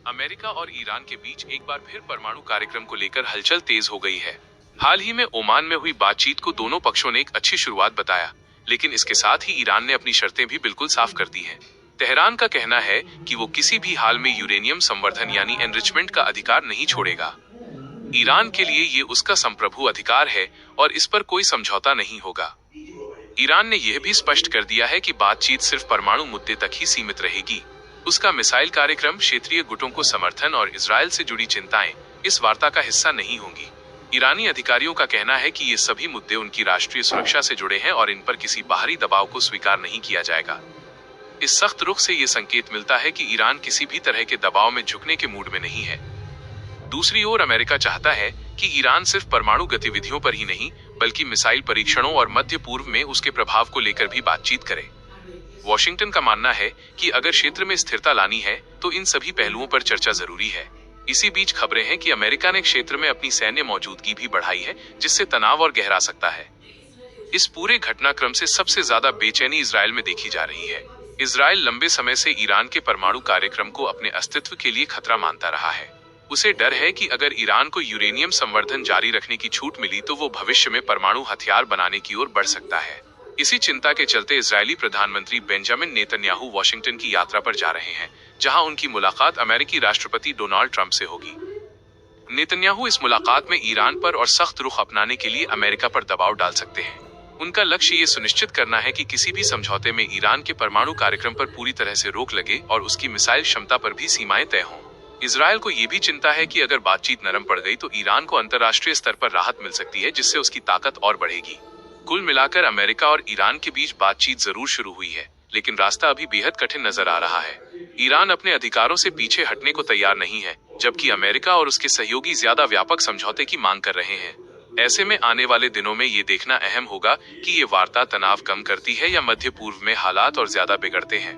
America और Iran के बीच एक बार फिर परमाणु कार्यक्रम को लेकर हलचल तेज हो गई है। हाल ही में ओमान में हुई बातचीत को दोनों पक्षों ने एक अच्छी शुरुआत बताया, लेकिन इसके साथ ही ईरान ने अपनी शर्तें भी बिल्कुल साफ कर दी हैं। तेहरान का कहना है कि वो किसी भी हाल में यूरेनियम संवर्धन यानी एनरिचमेंट का अधिकार नहीं छोड़ेगा। ईरान के लिए ये उसका संप्रभु अधिकार है और इस पर कोई समझौता नहीं होगा। ईरान ने यह भी स्पष्ट कर दिया है कि बातचीत सिर्फ परमाणु मुद्दे तक ही सीमित रहेगी। उसका मिसाइल कार्यक्रम, क्षेत्रीय गुटों को समर्थन और इजरायल से जुड़ी चिंताएं इस वार्ता का हिस्सा नहीं होंगी। ईरानी अधिकारियों का कहना है कि ये सभी मुद्दे उनकी राष्ट्रीय सुरक्षा से जुड़े हैं और इन पर किसी बाहरी दबाव को स्वीकार नहीं किया जाएगा। इस सख्त रुख से ये संकेत मिलता है कि ईरान किसी भी तरह के दबाव में झुकने के मूड में नहीं है। दूसरी ओर अमेरिका चाहता है कि ईरान सिर्फ परमाणु गतिविधियों पर ही नहीं बल्कि मिसाइल परीक्षणों और मध्य पूर्व में उसके प्रभाव को लेकर भी बातचीत करे। वॉशिंगटन का मानना है कि अगर क्षेत्र में स्थिरता लानी है तो इन सभी पहलुओं पर चर्चा जरूरी है। इसी बीच खबरें हैं कि अमेरिका ने क्षेत्र में अपनी सैन्य मौजूदगी भी बढ़ाई है, जिससे तनाव और गहरा सकता है। इस पूरे घटनाक्रम से सबसे ज्यादा बेचैनी इजरायल में देखी जा रही है। इजरायल लंबे समय से ईरान के परमाणु कार्यक्रम को अपने अस्तित्व के लिए खतरा मानता रहा है। उसे डर है कि अगर ईरान को यूरेनियम संवर्धन जारी रखने की छूट मिली तो वो भविष्य में परमाणु हथियार बनाने की ओर बढ़ सकता है। इसी चिंता के चलते इजरायली प्रधानमंत्री बेंजामिन नेतन्याहू वॉशिंगटन की यात्रा पर जा रहे हैं, जहां उनकी मुलाकात अमेरिकी राष्ट्रपति डोनाल्ड ट्रंप से होगी। नेतन्याहू इस मुलाकात में ईरान पर और सख्त रुख अपनाने के लिए अमेरिका पर दबाव डाल सकते हैं। उनका लक्ष्य ये सुनिश्चित करना है कि किसी भी समझौते में ईरान के परमाणु कार्यक्रम पर पूरी तरह से रोक लगे और उसकी मिसाइल क्षमता पर भी सीमाएं तय हों। इजरायल को ये भी चिंता है कि अगर बातचीत नरम पड़ गई तो ईरान को अंतर्राष्ट्रीय स्तर पर राहत मिल सकती है, जिससे उसकी ताकत और बढ़ेगी। कुल मिलाकर अमेरिका और ईरान के बीच बातचीत जरूर शुरू हुई है, लेकिन रास्ता अभी बेहद कठिन नजर आ रहा है। ईरान अपने अधिकारों से पीछे हटने को तैयार नहीं है, जबकि अमेरिका और उसके सहयोगी ज्यादा व्यापक समझौते की मांग कर रहे हैं। ऐसे में आने वाले दिनों में ये देखना अहम होगा कि ये वार्ता तनाव कम करती है या मध्य पूर्व में हालात और ज्यादा बिगड़ते हैं।